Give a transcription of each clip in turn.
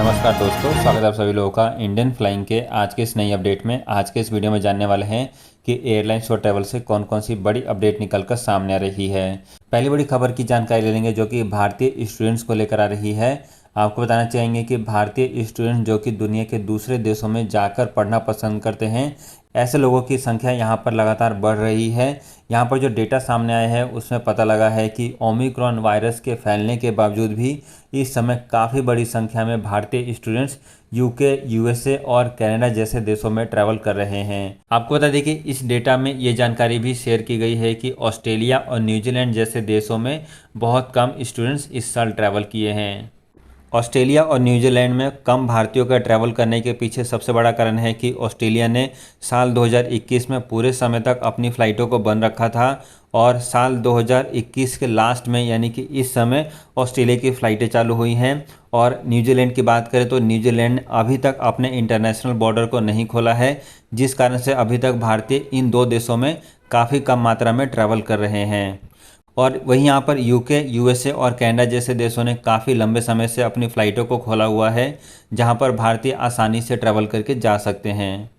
नमस्कार दोस्तों, स्वागत है आप सभी लोगों का इंडियन फ्लाइंग के आज के इस नई अपडेट में। आज के इस वीडियो में जानने वाले हैं कि एयरलाइंस और ट्रैवल से कौन कौन सी बड़ी अपडेट निकलकर सामने आ रही है। पहली बड़ी खबर की जानकारी ले लेंगे जो कि भारतीय स्टूडेंट्स को लेकर आ रही है। आपको बताना चाहेंगे कि भारतीय स्टूडेंट जो कि दुनिया के दूसरे देशों में जाकर पढ़ना पसंद करते हैं, ऐसे लोगों की संख्या यहाँ पर लगातार बढ़ रही है। यहाँ पर जो डेटा सामने आया है उसमें पता लगा है कि ओमिक्रॉन वायरस के फैलने के बावजूद भी इस समय काफ़ी बड़ी संख्या में भारतीय स्टूडेंट्स यूके, यूएसए और कनाडा जैसे देशों में ट्रैवल कर रहे हैं। आपको बता दें कि इस डेटा में ये जानकारी भी शेयर की गई है कि ऑस्ट्रेलिया और न्यूजीलैंड जैसे देशों में बहुत कम स्टूडेंट्स इस साल ट्रैवल किए हैं। ऑस्ट्रेलिया और न्यूजीलैंड में कम भारतीयों का ट्रैवल करने के पीछे सबसे बड़ा कारण है कि ऑस्ट्रेलिया ने साल 2021 में पूरे समय तक अपनी फ़्लाइटों को बंद रखा था और साल 2021 के लास्ट में यानी कि इस समय ऑस्ट्रेलिया की फ़्लाइटें चालू हुई हैं। और न्यूजीलैंड की बात करें तो न्यूजीलैंड अभी तक अपने इंटरनेशनल बॉर्डर को नहीं खोला है, जिस कारण से अभी तक भारतीय इन दो देशों में काफ़ी कम मात्रा में ट्रैवल कर रहे हैं। और वहीं यहाँ पर यूके, यूएसए और कनाडा जैसे देशों ने काफ़ी लंबे समय से अपनी फ़्लाइटों को खोला हुआ है, जहाँ पर भारतीय आसानी से ट्रैवल करके जा सकते हैं।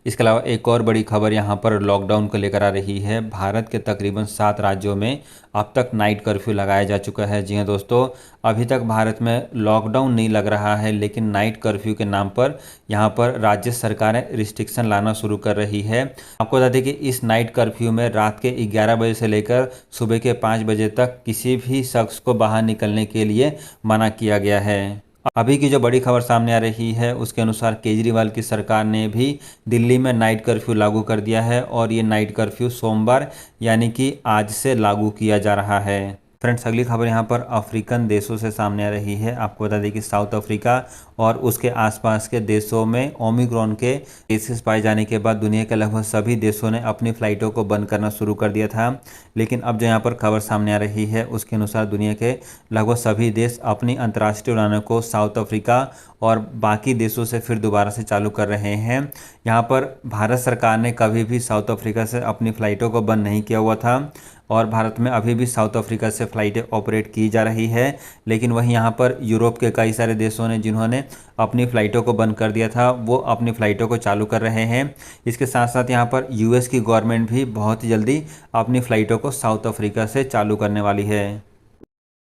इसके अलावा एक और बड़ी खबर यहाँ पर लॉकडाउन को लेकर आ रही है। भारत के तकरीबन 7 राज्यों में अब तक नाइट कर्फ्यू लगाया जा चुका है। जी हाँ दोस्तों, अभी तक भारत में लॉकडाउन नहीं लग रहा है, लेकिन नाइट कर्फ्यू के नाम पर यहाँ पर राज्य सरकारें रिस्ट्रिक्शन लाना शुरू कर रही है। आपको बता दें कि इस नाइट कर्फ्यू में रात के 11 बजे से लेकर सुबह के 5 बजे तक किसी भी शख्स को बाहर निकलने के लिए मना किया गया है। अभी की जो बड़ी खबर सामने आ रही है उसके अनुसार केजरीवाल की सरकार ने भी दिल्ली में नाइट कर्फ्यू लागू कर दिया है और ये नाइट कर्फ्यू सोमवार यानी कि आज से लागू किया जा रहा है। फ्रेंड्स, अगली खबर यहाँ पर अफ्रीकन देशों से सामने आ रही है। आपको बता दें कि साउथ अफ्रीका और उसके आसपास के देशों में ओमिक्रॉन के केसेस पाए जाने के बाद दुनिया के लगभग सभी देशों ने अपनी फ़्लाइटों को बंद करना शुरू कर दिया था। लेकिन अब जो यहाँ पर खबर सामने आ रही है उसके अनुसार दुनिया के लगभग सभी देश अपनी अंतर्राष्ट्रीय उड़ानों को साउथ अफ्रीका और बाकी देशों से फिर दोबारा से चालू कर रहे हैं। यहाँ पर भारत सरकार ने कभी भी साउथ अफ्रीका से अपनी फ़्लाइटों को बंद नहीं किया हुआ था और भारत में अभी भी साउथ अफ्रीका से फ़्लाइटें ऑपरेट की जा रही है। लेकिन वहीं यहाँ पर यूरोप के कई सारे देशों ने जिन्होंने अपनी फ़्लाइटों को बंद कर दिया था वो अपनी फ़्लाइटों को चालू कर रहे हैं। इसके साथ साथ यहाँ पर यूएस की गवर्नमेंट भी बहुत ही जल्दी अपनी फ़्लाइटों को साउथ अफ्रीका से चालू करने वाली है।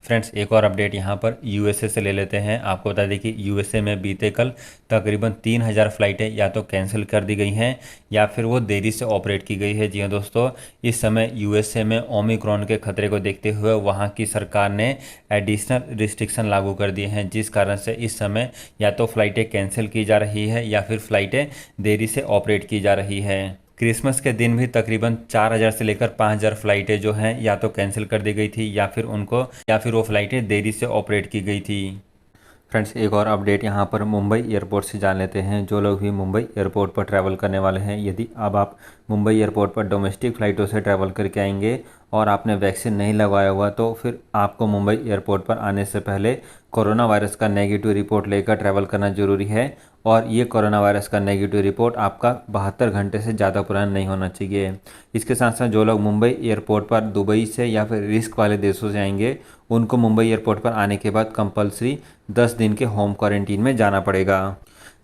फ्रेंड्स, एक और अपडेट यहाँ पर यूएसए से ले लेते हैं। आपको बता दें कि यूएसए में बीते कल तकरीबन 3000 फ़्लाइटें या तो कैंसिल कर दी गई हैं या फिर वो देरी से ऑपरेट की गई है। जी हाँ दोस्तों, इस समय यूएसए में ओमिक्रॉन के खतरे को देखते हुए वहाँ की सरकार ने एडिशनल रिस्ट्रिक्शन लागू कर दिए हैं, जिस कारण से इस समय या तो फ़्लाइटें कैंसिल की जा रही है या फिर फ़्लाइटें देरी से ऑपरेट की जा रही है। क्रिसमस के दिन भी तकरीबन 4000 से लेकर 5000 फ़्लाइटें जो हैं या तो कैंसिल कर दी गई थी या फिर वो फ़्लाइटें देरी से ऑपरेट की गई थी। फ्रेंड्स, एक और अपडेट यहाँ पर मुंबई एयरपोर्ट से जान लेते हैं। जो लोग भी मुंबई एयरपोर्ट पर ट्रैवल करने वाले हैं, यदि अब आप मुंबई एयरपोर्ट पर डोमेस्टिक फ़्लाइटों से ट्रैवल करके आएंगे और आपने वैक्सीन नहीं लगवाया हुआ तो फिर आपको मुंबई एयरपोर्ट पर आने से पहले कोरोना वायरस का नेगेटिव रिपोर्ट लेकर ट्रैवल करना ज़रूरी है। और ये कोरोना वायरस का नेगेटिव रिपोर्ट आपका 72 घंटे से ज़्यादा पुराना नहीं होना चाहिए। इसके साथ साथ जो लोग मुंबई एयरपोर्ट पर दुबई से या फिर रिस्क वाले देशों से आएंगे उनको मुंबई एयरपोर्ट पर आने के बाद कंपलसरी 10 दिन के होम क्वारंटीन में जाना पड़ेगा।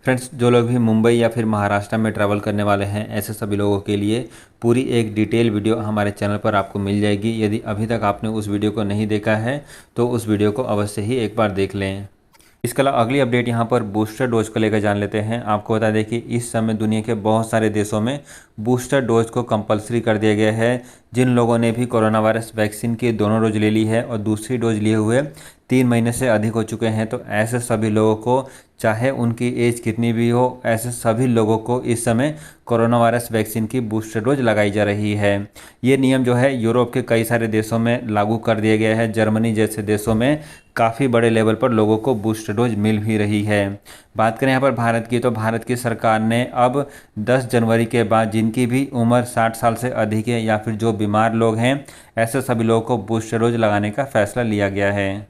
फ्रेंड्स, जो लोग भी मुंबई या फिर महाराष्ट्र में ट्रैवल करने वाले हैं, ऐसे सभी लोगों के लिए पूरी एक डिटेल वीडियो हमारे चैनल पर आपको मिल जाएगी। यदि अभी तक आपने उस वीडियो को नहीं देखा है तो उस वीडियो को अवश्य ही एक बार देख लें। इसके अलावा अगली अपडेट यहाँ पर बूस्टर डोज को लेकर जान लेते हैं। आपको बता दें कि इस समय दुनिया के बहुत सारे देशों में बूस्टर डोज को कंपलसरी कर दिया गया है। जिन लोगों ने भी कोरोना वायरस वैक्सीन की दोनों डोज ले ली है और दूसरी डोज लिए हुए 3 महीने से अधिक हो चुके हैं, तो ऐसे सभी लोगों को, चाहे उनकी एज कितनी भी हो, ऐसे सभी लोगों को इस समय कोरोना वायरस वैक्सीन की बूस्टर डोज लगाई जा रही है। ये नियम जो है यूरोप के कई सारे देशों में लागू कर दिया गया है। जर्मनी जैसे देशों में काफ़ी बड़े लेवल पर लोगों को बूस्टर डोज मिल भी रही है। बात करें यहाँ पर भारत की, तो भारत की सरकार ने अब 10 जनवरी के बाद जिनकी भी उम्र 60 साल से अधिक है या फिर जो बीमार लोग हैं, ऐसे सभी लोगों को बूस्टर डोज लगाने का फैसला लिया गया है।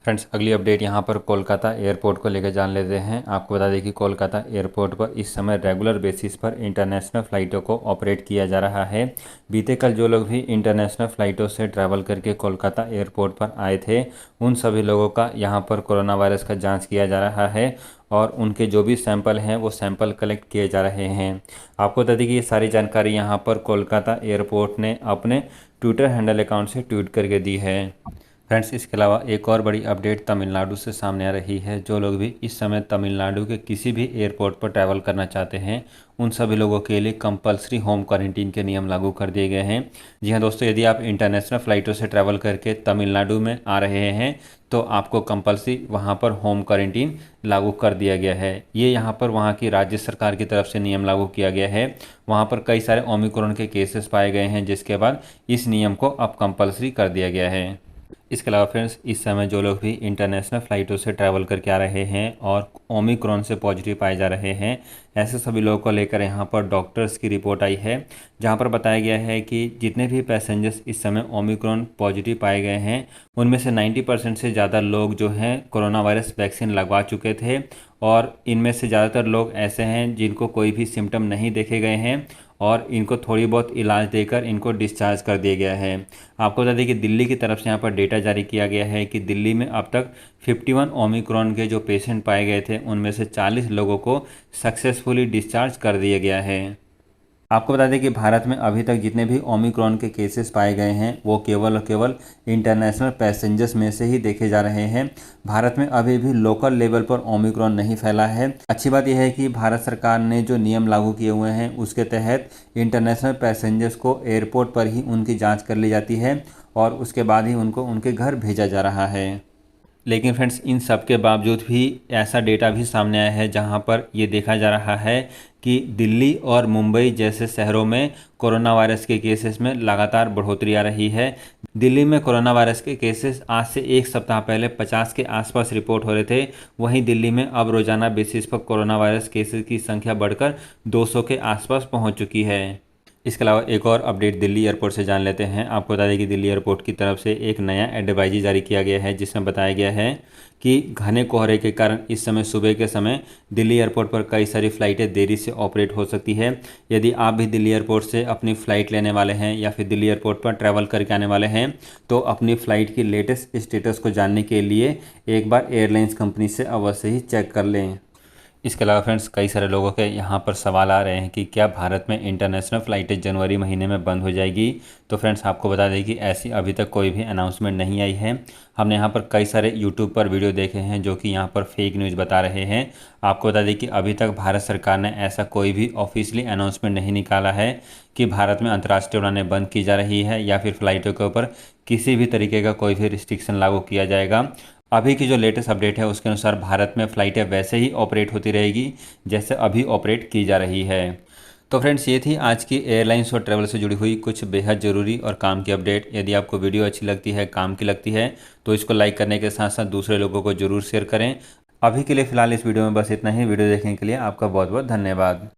फ्रेंड्स अगली अपडेट यहाँ पर कोलकाता एयरपोर्ट को लेकर जान लेते हैं। आपको बता दें कि कोलकाता एयरपोर्ट पर इस समय रेगुलर बेसिस पर इंटरनेशनल फ़्लाइटों को ऑपरेट किया जा रहा है। बीते कल जो लोग भी इंटरनेशनल फ़्लाइटों से ट्रैवल करके कोलकाता एयरपोर्ट पर आए थे, उन सभी लोगों का यहाँ पर कोरोना वायरस का जाँच किया जा रहा है और उनके जो भी सैंपल हैं वो सैंपल कलेक्ट किए जा रहे हैं। आपको बता दें कि ये सारी जानकारी यहाँ पर कोलकाता एयरपोर्ट ने अपने ट्विटर हैंडल अकाउंट से ट्वीट करके दी है। फ्रेंड्स इसके अलावा एक और बड़ी अपडेट तमिलनाडु से सामने आ रही है। जो लोग भी इस समय तमिलनाडु के किसी भी एयरपोर्ट पर ट्रैवल करना चाहते हैं, उन सभी लोगों के लिए कंपलसरी होम क्वारंटीन के नियम लागू कर दिए गए हैं। जी हाँ दोस्तों, यदि आप इंटरनेशनल फ़्लाइटों से ट्रैवल करके तमिलनाडु में आ रहे हैं तो आपको कंपलसरी वहाँ पर होम क्वारंटीन लागू कर दिया गया है। ये यहाँ पर वहाँ की राज्य सरकार की तरफ से नियम लागू किया गया है। वहाँ पर कई सारे ओमिक्रॉन के केसेस पाए गए हैं, जिसके बाद इस नियम को अब कंपलसरी कर दिया गया है। इसके अलावा फ्रेंड्स इस समय जो लोग भी इंटरनेशनल फ़्लाइटों से ट्रैवल करके आ रहे हैं और ओमिक्रॉन से पॉजिटिव पाए जा रहे हैं, ऐसे सभी लोगों को लेकर यहाँ पर डॉक्टर्स की रिपोर्ट आई है, जहाँ पर बताया गया है कि जितने भी पैसेंजर्स इस समय ओमिक्रॉन पॉजिटिव पाए गए हैं, उनमें से 90% से ज़्यादा लोग जो हैं कोरोना वायरस वैक्सीन लगवा चुके थे और इनमें से ज़्यादातर लोग ऐसे हैं जिनको कोई भी सिम्टम नहीं देखे गए हैं और इनको थोड़ी बहुत इलाज देकर इनको डिस्चार्ज कर दिया गया है। आपको बता दें कि दिल्ली की तरफ से यहाँ पर डेटा जारी किया गया है कि दिल्ली में अब तक 51 ओमिक्रॉन के जो पेशेंट पाए गए थे, उनमें से 40 लोगों को सक्सेसफुली डिस्चार्ज कर दिया गया है। आपको बता दें कि भारत में अभी तक जितने भी ओमिक्रॉन के केसेस पाए गए हैं वो केवल और केवल इंटरनेशनल पैसेंजर्स में से ही देखे जा रहे हैं। भारत में अभी भी लोकल लेवल पर ओमिक्रॉन नहीं फैला है। अच्छी बात यह है कि भारत सरकार ने जो नियम लागू किए हुए हैं उसके तहत इंटरनेशनल पैसेंजर्स को एयरपोर्ट पर ही उनकी जाँच कर ली जाती है और उसके बाद ही उनको उनके घर भेजा जा रहा है। लेकिन फ्रेंड्स इन सब के बावजूद भी ऐसा डेटा भी सामने आया है जहां पर ये देखा जा रहा है कि दिल्ली और मुंबई जैसे शहरों में कोरोना वायरस के केसेस में लगातार बढ़ोतरी आ रही है। दिल्ली में कोरोना वायरस के केसेस आज से एक सप्ताह पहले 50 के आसपास रिपोर्ट हो रहे थे, वहीं दिल्ली में अब रोजाना बेसिस पर कोरोना वायरस केसेस की संख्या बढ़कर 200 के आसपास पहुंच चुकी है। इसके अलावा एक और अपडेट दिल्ली एयरपोर्ट से जान लेते हैं। आपको बता दें कि दिल्ली एयरपोर्ट की तरफ से एक नया एडवाइजरी जारी किया गया है, जिसमें बताया गया है कि घने कोहरे के कारण इस समय सुबह के समय दिल्ली एयरपोर्ट पर कई सारी फ़्लाइटें देरी से ऑपरेट हो सकती है। यदि आप भी दिल्ली एयरपोर्ट से अपनी फ़्लाइट लेने वाले हैं या फिर दिल्ली एयरपोर्ट पर ट्रैवल करके आने वाले हैं, तो अपनी फ़्लाइट की लेटेस्ट स्टेटस को जानने के लिए एक बार एयरलाइंस कंपनी से अवश्य ही चेक कर लें। इसके अलावा फ्रेंड्स कई सारे लोगों के यहाँ पर सवाल आ रहे हैं कि क्या भारत में इंटरनेशनल फ़्लाइटें जनवरी महीने में बंद हो जाएगी। तो फ्रेंड्स आपको बता दें कि ऐसी अभी तक कोई भी अनाउंसमेंट नहीं आई है। हमने यहाँ पर कई सारे यूट्यूब पर वीडियो देखे हैं जो कि यहाँ पर फेक न्यूज़ बता रहे हैं। आपको बता दें कि अभी तक भारत सरकार ने ऐसा कोई भी ऑफिशियली अनाउंसमेंट नहीं निकाला है कि भारत में अंतर्राष्ट्रीय उड़ानें बंद की जा रही है या फिर फ़्लाइटों के ऊपर किसी भी तरीके का कोई भी रिस्ट्रिक्शन लागू किया जाएगा। अभी की जो लेटेस्ट अपडेट है उसके अनुसार भारत में फ़्लाइटें वैसे ही ऑपरेट होती रहेगी जैसे अभी ऑपरेट की जा रही है। तो फ्रेंड्स ये थी आज की एयरलाइंस और ट्रैवल से जुड़ी हुई कुछ बेहद ज़रूरी और काम की अपडेट। यदि आपको वीडियो अच्छी लगती है, काम की लगती है, तो इसको लाइक करने के साथ साथ दूसरे लोगों को ज़रूर शेयर करें। अभी के लिए फ़िलहाल इस वीडियो में बस इतना ही। वीडियो देखने के लिए आपका बहुत बहुत धन्यवाद।